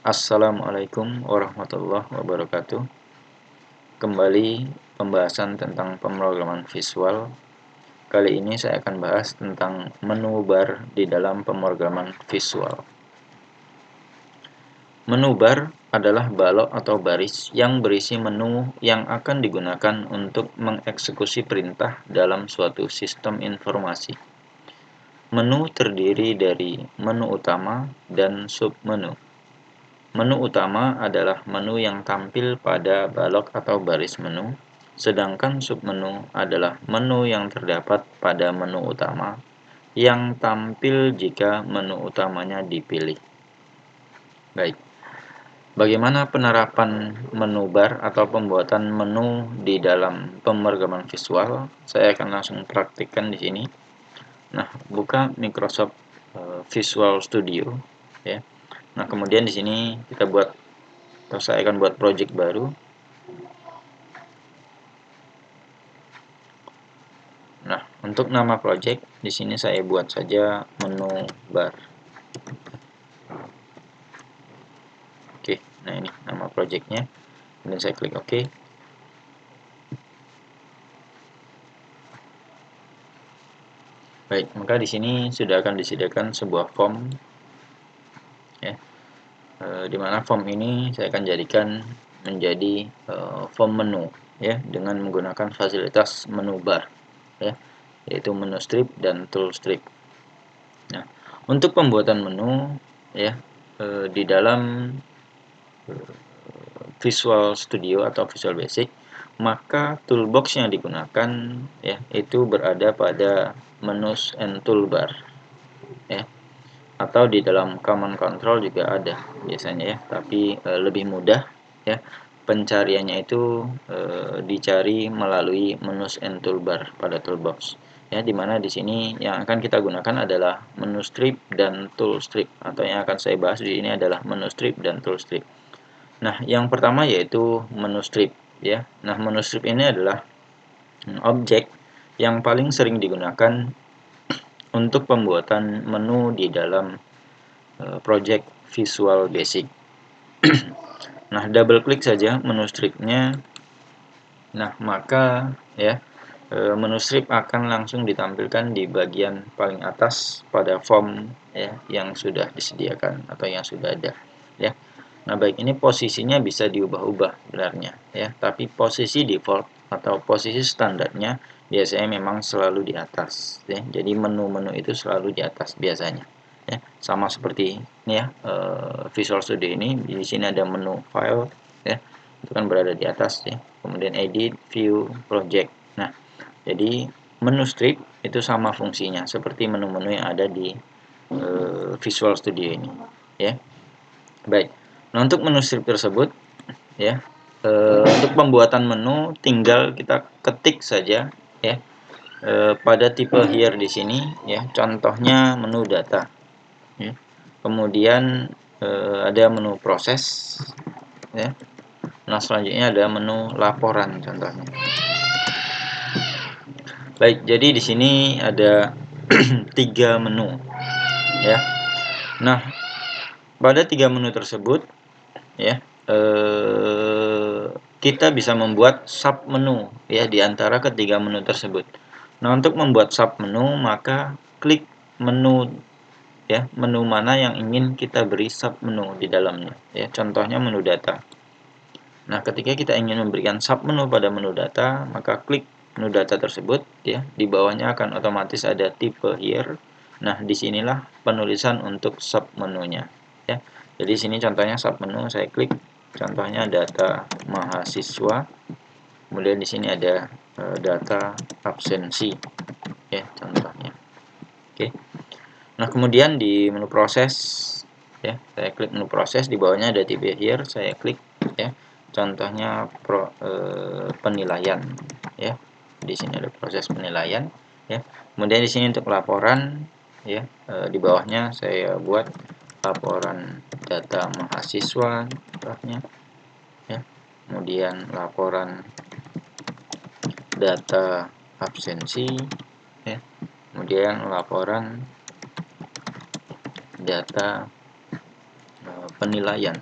Assalamualaikum warahmatullahi wabarakatuh. Kembali pembahasan tentang pemrograman visual. Kali ini saya akan bahas tentang menu bar di dalam pemrograman visual. Menu bar adalah balok atau baris yang berisi menu yang akan digunakan untuk mengeksekusi perintah dalam suatu sistem informasi. Menu terdiri dari menu utama dan submenu. Menu utama adalah menu yang tampil pada balok atau baris menu, sedangkan submenu adalah menu yang terdapat pada menu utama yang tampil jika menu utamanya dipilih. Baik, bagaimana penerapan menu bar atau pembuatan menu di dalam pemrograman visual? Saya akan langsung praktikkan di sini. Nah, buka Microsoft Visual Studio, ya. Nah, kemudian di sini kita buat, atau saya akan buat project baru. Nah, untuk nama project di sini saya buat saja menu bar. Oke, nah ini nama projectnya. Kemudian saya klik OK. Baik, maka di sini sudah akan disediakan sebuah form, ya. Di mana form ini saya akan jadikan menjadi form menu, ya, dengan menggunakan fasilitas menu bar, ya, yaitu menu strip dan tool strip. Nah, untuk pembuatan menu, ya, di dalam Visual Studio atau Visual Basic, maka toolbox yang digunakan, ya, itu berada pada menus and toolbar, ya, atau di dalam command control juga ada biasanya, ya, tapi lebih mudah, ya, pencariannya itu dicari melalui menus and toolbar pada toolbox, ya, dimana di sini yang akan kita gunakan adalah menu strip dan tool strip, atau yang akan saya bahas di sini adalah menu strip dan tool strip. Nah, yang pertama yaitu menu strip, ya. Nah, menu strip ini adalah objek yang paling sering digunakan untuk pembuatan menu di dalam project Visual Basic. Nah, double klik saja menu stripnya. Nah, maka, ya, menu strip akan langsung ditampilkan di bagian paling atas pada form, ya, yang sudah disediakan atau yang sudah ada, ya. Nah, baik, ini posisinya bisa diubah-ubah sebenarnya, ya, tapi posisi default atau posisi standarnya biasanya memang selalu di atas, ya. Jadi menu-menu itu selalu di atas biasanya, ya. Sama seperti ini, ya, Visual Studio ini, di sini ada menu file, ya, itu kan berada di atas, ya. Kemudian edit, view, project. Nah, jadi menu strip itu sama fungsinya seperti menu-menu yang ada di Visual Studio ini, ya. Baik. Nah, untuk menu strip tersebut, ya, untuk pembuatan menu tinggal kita ketik saja, ya, pada tipe here di sini, ya. Contohnya menu data, ya. Kemudian ada menu proses, ya. Nah, selanjutnya ada menu laporan contohnya. Baik, jadi di sini ada 3 menu, ya. Nah, pada 3 menu tersebut, ya, kita bisa membuat sub menu, ya, di antara ketiga menu tersebut. Nah, untuk membuat sub menu, maka klik menu, ya, menu mana yang ingin kita beri sub menu di dalamnya, ya. Contohnya menu data. Nah, ketika kita ingin memberikan sub menu pada menu data, maka klik menu data tersebut, ya. Di bawahnya akan otomatis ada tipe here. Nah, disinilah penulisan untuk sub menunya, ya. Jadi sini contohnya sub menu, saya klik contohnya data mahasiswa. Kemudian di sini ada data absensi, ya, contohnya. Oke. Nah, kemudian di menu proses, ya, saya klik menu proses, di bawahnya ada tipe here, saya klik, ya. Contohnya penilaian, ya. Di sini ada proses penilaian, ya. Kemudian di sini untuk laporan, ya, di bawahnya saya buat laporan data mahasiswa contohnya, ya. Kemudian laporan data absensi, ya. Kemudian laporan data penilaian,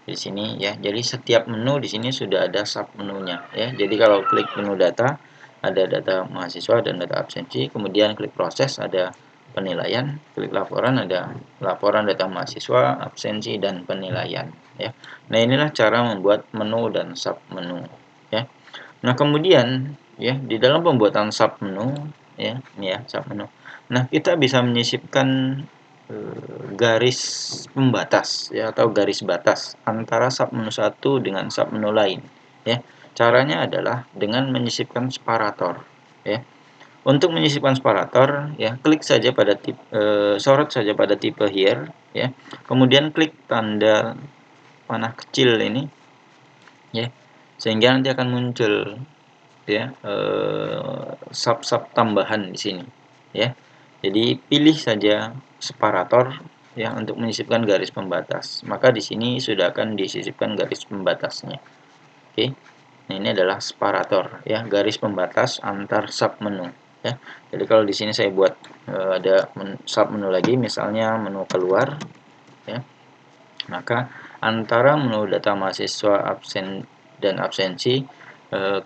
di sini ya. Jadi setiap menu di sini sudah ada sub menunya ya. Jadi kalau klik menu data, ada data mahasiswa dan data absensi, kemudian klik proses ada penilaian, klik laporan ada laporan data mahasiswa, absensi dan penilaian ya. Nah, inilah cara membuat menu dan sub menu ya. Nah, kemudian ya di dalam pembuatan sub menu ya, ini ya sub menu. Nah, kita bisa menyisipkan garis pembatas ya atau garis batas antara sub menu satu dengan sub menu lain ya. Caranya adalah dengan menyisipkan separator ya. Untuk menyisipkan separator ya, klik saja pada sorot saja pada tipe here ya. Kemudian klik tanda panah kecil ini ya. Sehingga nanti akan muncul ya sub-sub tambahan di sini ya. Jadi pilih saja separator ya untuk menyisipkan garis pembatas. Maka di sini sudah akan disisipkan garis pembatasnya. Oke. Nah, ini adalah separator ya, garis pembatas antar sub menu ya. Jadi kalau di sini saya buat ada sub menu lagi, misalnya menu keluar ya. Maka antara menu data mahasiswa absen dan absensi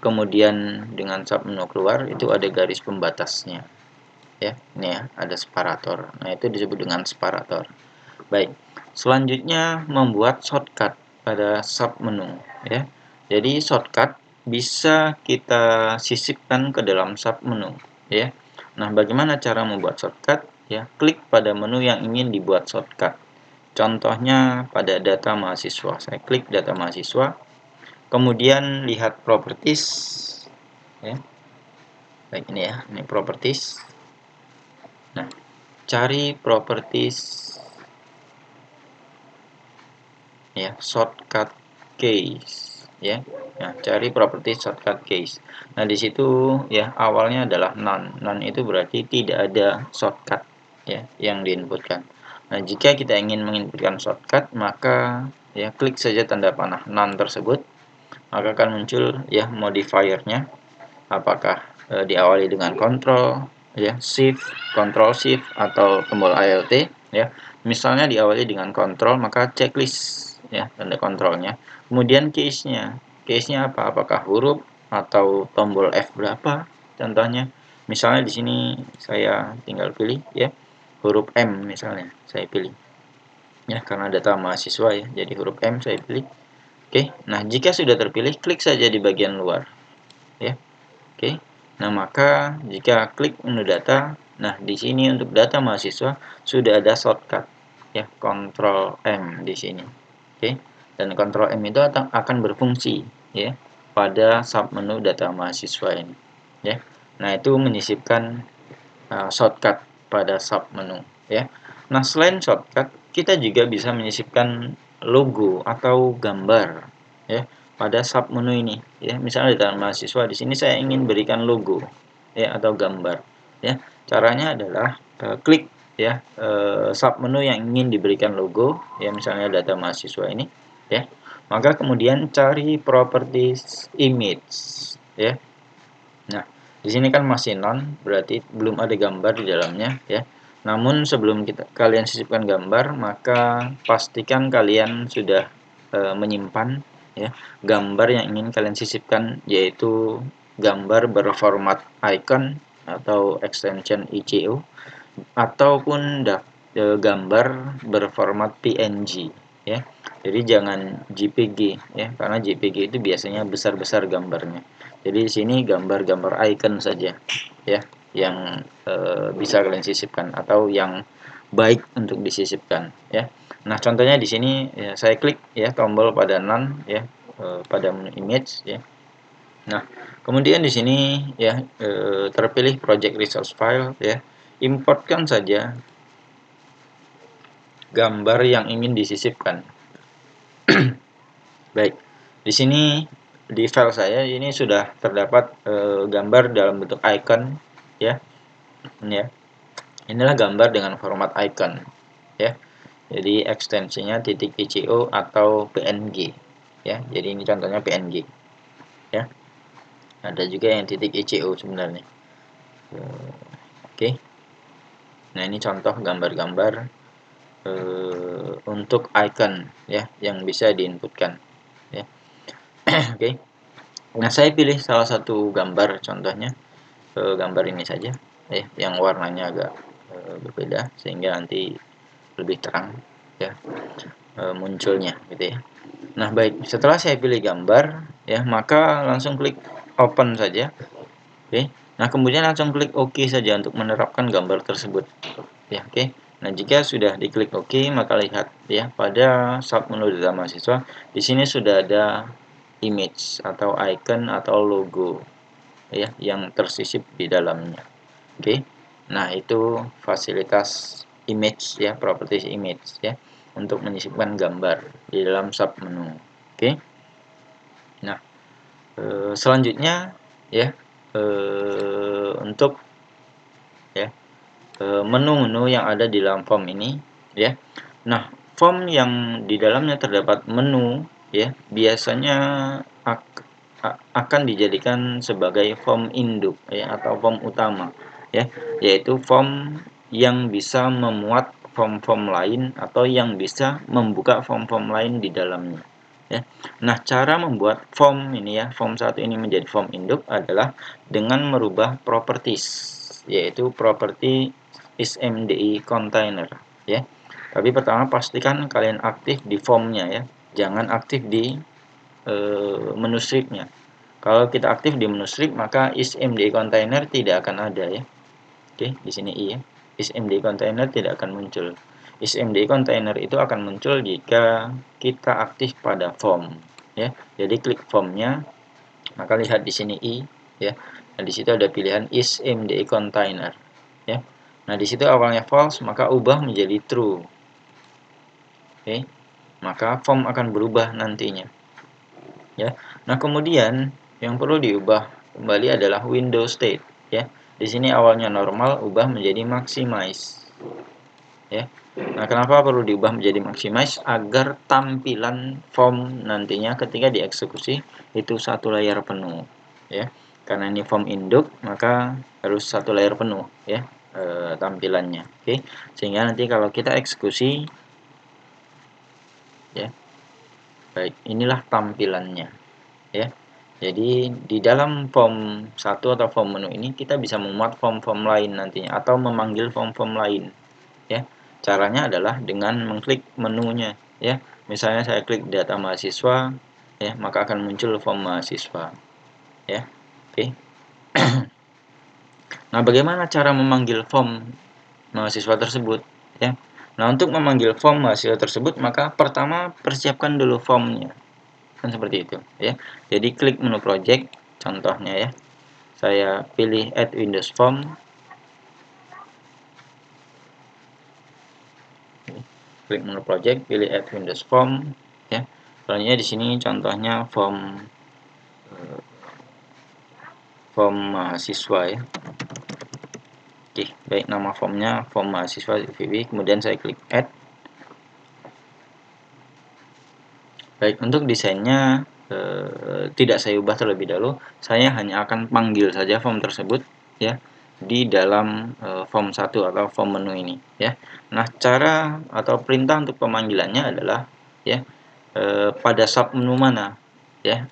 kemudian dengan sub menu keluar itu ada garis pembatasnya ya. Ini ya, ada separator. Nah, itu disebut dengan separator. Baik, selanjutnya membuat shortcut pada sub menu ya. Jadi shortcut bisa kita sisipkan ke dalam sub menu ya. Nah, bagaimana cara membuat shortcut ya? Klik pada menu yang ingin dibuat shortcut. Contohnya pada data mahasiswa. Saya klik data mahasiswa, kemudian lihat properties ya. Baik, ini ya, ini properties. Nah, cari properties ya, shortcut case ya. Nah, cari properti shortcut case. Nah, di situ ya awalnya adalah none. None itu berarti tidak ada shortcut ya yang diinputkan. Nah, jika kita ingin menginputkan shortcut, maka ya klik saja tanda panah none tersebut, maka akan muncul ya modifiernya. Apakah diawali dengan control ya, shift, control shift atau tombol alt ya. Misalnya diawali dengan control, maka checklist ya tanda kontrolnya. Kemudian case-nya. Case-nya apa? Apakah huruf atau tombol F berapa? Contohnya, misalnya di sini saya tinggal pilih ya huruf M misalnya, saya pilih. Ya, karena data mahasiswa ya, jadi huruf M saya pilih. Oke. Nah, jika sudah terpilih, klik saja di bagian luar. Ya. Oke. Nah, maka jika klik menu data, nah di sini untuk data mahasiswa sudah ada shortcut ya, Ctrl M di sini. Oke. Dan Ctrl M itu akan berfungsi ya pada sub menu data mahasiswa ini ya. Nah, itu menyisipkan shortcut pada sub menu ya. Nah, selain shortcut, kita juga bisa menyisipkan logo atau gambar ya pada sub menu ini ya. Misalnya di dalam mahasiswa di sini saya ingin berikan logo ya atau gambar ya. Caranya adalah klik ya sub menu yang ingin diberikan logo ya, misalnya data mahasiswa ini ya. Maka kemudian cari properties image ya. Nah, di sini kan masih none, berarti belum ada gambar di dalamnya ya. Namun sebelum kalian sisipkan gambar, maka pastikan kalian sudah menyimpan ya gambar yang ingin kalian sisipkan, yaitu gambar berformat icon atau extension ICO ataupun gambar berformat PNG ya. Jadi jangan JPG ya, karena JPG itu biasanya besar-besar gambarnya. Jadi di sini gambar-gambar icon saja ya yang bisa kalian sisipkan atau yang baik untuk disisipkan ya. Nah, contohnya di sini ya, saya klik ya tombol pada none ya pada menu image ya. Nah, kemudian di sini ya terpilih project resource file ya. Importkan saja gambar yang ingin disisipkan. Baik, di sini di file saya ini sudah terdapat gambar dalam bentuk icon ya. Ini ya. Inilah gambar dengan format icon ya. Jadi ekstensinya .ico atau PNG ya. Jadi ini contohnya PNG ya. Ada juga yang .ico sebenarnya. Oke. Nah, ini contoh gambar-gambar untuk icon ya yang bisa diinputkan ya. Oke. Nah, saya pilih salah satu gambar, contohnya gambar ini saja ya, yang warnanya agak berbeda sehingga nanti lebih terang ya munculnya gitu ya. Nah, baik, setelah saya pilih gambar ya, maka langsung klik open saja. Oke. Nah, kemudian langsung klik OK saja untuk menerapkan gambar tersebut. Ya, oke. Nah, jika sudah diklik OK, maka lihat ya pada submenu data mahasiswa di sini sudah ada image atau icon atau logo ya yang tersisip di dalamnya. Oke. Nah, itu fasilitas image ya, properties image ya untuk menyisipkan gambar di dalam submenu. Oke. Nah, selanjutnya ya untuk ya menu-menu yang ada di dalam form ini ya. Nah, form yang di dalamnya terdapat menu ya biasanya akan dijadikan sebagai form induk ya atau form utama ya, yaitu form yang bisa memuat form-form lain atau yang bisa membuka form-form lain di dalamnya ya. Nah, cara membuat form ini ya, form 1 ini menjadi form induk adalah dengan merubah properties, yaitu property isMDI container ya. Tapi pertama pastikan kalian aktif di formnya ya, jangan aktif di menu stripnya. Kalau kita aktif di menu strip maka isMDI container tidak akan ada ya. Oke, di sini I ya. isMDI container tidak akan muncul. isMDI container itu akan muncul jika kita aktif pada form ya. Jadi klik formnya, maka lihat di sini I ya. Nah, di situ ada pilihan isMDI container ya. Nah, di situ awalnya false, maka ubah menjadi true. Oke. Maka form akan berubah nantinya. Ya. Nah, kemudian yang perlu diubah kembali adalah window state ya. Di sini awalnya normal, ubah menjadi maximize. Ya. Nah, kenapa perlu diubah menjadi maximize? Agar tampilan form nantinya ketika dieksekusi itu satu layar penuh ya. Karena ini form induk, maka harus satu layar penuh ya tampilannya. Oke. Sehingga nanti kalau kita eksekusi ya. Baik, inilah tampilannya ya. Jadi di dalam form 1 atau form menu ini kita bisa memuat form-form lain nantinya atau memanggil form-form lain ya. Caranya adalah dengan mengklik menunya ya. Misalnya saya klik data mahasiswa ya, maka akan muncul form mahasiswa ya. Oke. Nah, bagaimana cara memanggil form mahasiswa tersebut ya? Nah, untuk memanggil form mahasiswa tersebut maka pertama persiapkan dulu formnya. Kan seperti itu ya. Jadi klik menu project contohnya ya. Saya pilih add Windows form. Klik menu project, pilih add Windows form ya. Selanjutnya di sini contohnya form mahasiswa ya. Oke, baik, nama formnya form mahasiswa VW, kemudian saya klik add. Baik, untuk desainnya tidak saya ubah terlebih dahulu, saya hanya akan panggil saja form tersebut ya di dalam form 1 atau form menu ini ya. Nah, cara atau perintah untuk pemanggilannya adalah ya pada submenu mana ya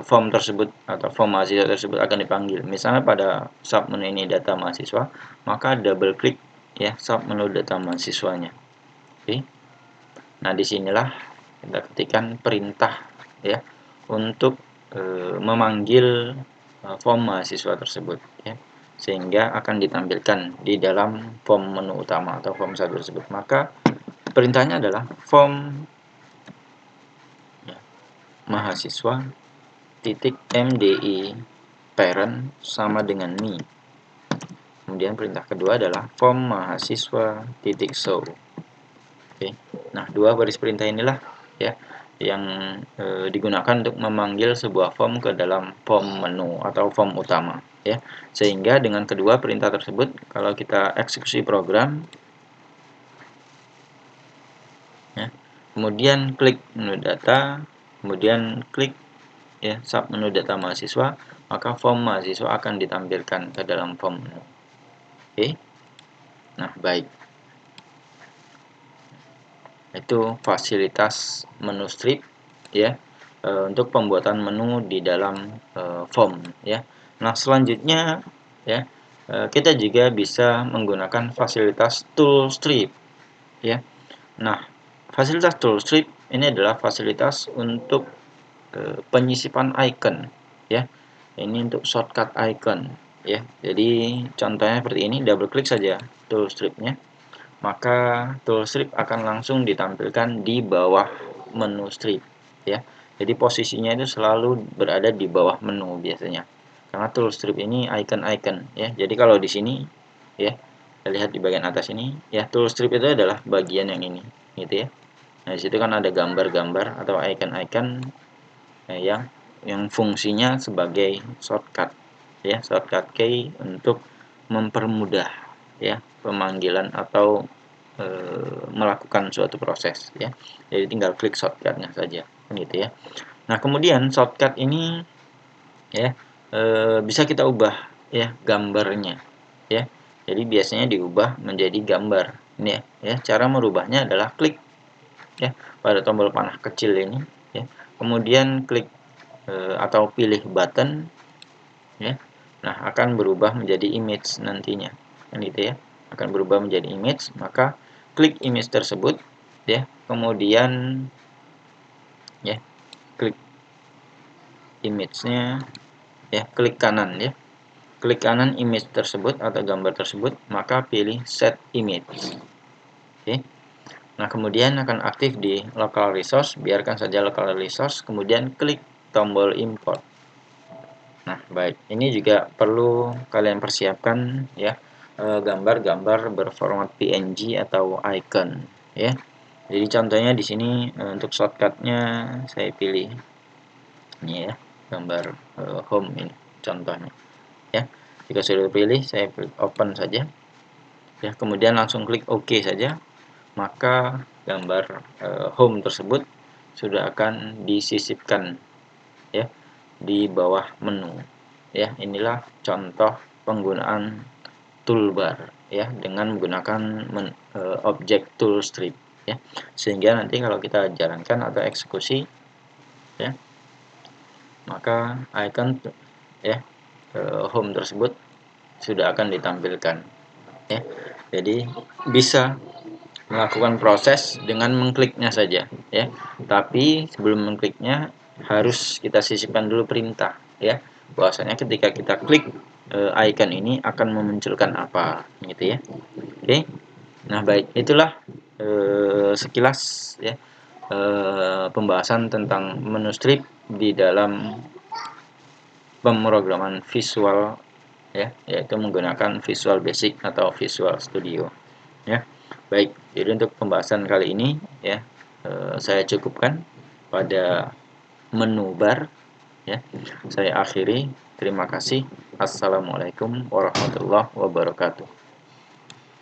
form tersebut atau form mahasiswa tersebut akan dipanggil. Misalnya pada submenu ini data mahasiswa, maka double klik ya submenu data mahasiswanya. Oke. Nah, disinilah kita ketikkan perintah ya untuk memanggil form mahasiswa tersebut ya, sehingga akan ditampilkan di dalam form menu utama atau form 1 tersebut. Maka perintahnya adalah form ya, mahasiswa titik MDI parent sama dengan me. Kemudian perintah kedua adalah form mahasiswa titik show. Oke. Nah, dua baris perintah inilah ya yang digunakan untuk memanggil sebuah form ke dalam form menu atau form utama ya. Sehingga dengan kedua perintah tersebut kalau kita eksekusi program ya, kemudian klik menu data, kemudian klik ya sub menu data mahasiswa, maka form mahasiswa akan ditampilkan ke dalam form menu. Oke. Nah, baik. itu fasilitas menu strip ya, untuk pembuatan menu di dalam form ya. Nah, selanjutnya ya, kita juga bisa menggunakan fasilitas tool strip ya. Nah, fasilitas tool strip ini adalah fasilitas untuk penyisipan icon ya. Ini untuk shortcut icon ya. Jadi contohnya seperti ini, double klik saja tool stripnya, maka tool strip akan langsung ditampilkan di bawah menu strip ya. Jadi posisinya itu selalu berada di bawah menu biasanya, karena tool strip ini icon-icon ya. Jadi kalau di sini ya, kita lihat di bagian atas ini ya, tool strip itu adalah bagian yang ini gitu ya. Nah, di situ kan ada gambar-gambar atau icon-icon yang fungsinya sebagai shortcut ya, shortcut key untuk mempermudah ya pemanggilan atau melakukan suatu proses ya. Jadi tinggal klik shortcutnya saja gitu ya. Nah, kemudian shortcut ini ya bisa kita ubah ya gambarnya ya. Jadi biasanya diubah menjadi gambar ini ya. Cara merubahnya adalah klik ya pada tombol panah kecil ini ya. Kemudian klik atau pilih button ya. Nah, akan berubah menjadi image nantinya kan gitu ya. Akan berubah menjadi image, maka klik image tersebut ya. Kemudian ya, klik image-nya ya, klik kanan ya. Klik kanan image tersebut atau gambar tersebut, maka pilih set image. Oke. Nah, kemudian akan aktif di local resource, biarkan saja local resource, kemudian klik tombol import. Nah, baik, ini juga perlu kalian persiapkan ya, gambar-gambar berformat PNG atau icon ya. Jadi contohnya di sini untuk shortcutnya saya pilih ini ya, gambar home ini contohnya ya. Jika sudah pilih, saya klik open saja ya, kemudian langsung klik OK saja, maka gambar home tersebut sudah akan disisipkan ya di bawah menu ya. Inilah contoh penggunaan toolbar ya dengan menggunakan objek tool strip ya, sehingga nanti kalau kita jalankan atau eksekusi ya, maka icon ya home tersebut sudah akan ditampilkan ya. Jadi bisa melakukan proses dengan mengkliknya saja ya. Tapi sebelum mengkliknya harus kita sisipkan dulu perintah ya. Bahwasanya ketika kita klik icon ini akan memunculkan apa gitu ya. Oke. Nah, baik, itulah sekilas ya pembahasan tentang menu strip di dalam pemrograman visual ya, yaitu menggunakan Visual Basic atau Visual Studio ya. Baik, jadi untuk pembahasan kali ini ya saya cukupkan pada menu bar ya. Saya akhiri, terima kasih. Assalamualaikum warahmatullahi wabarakatuh.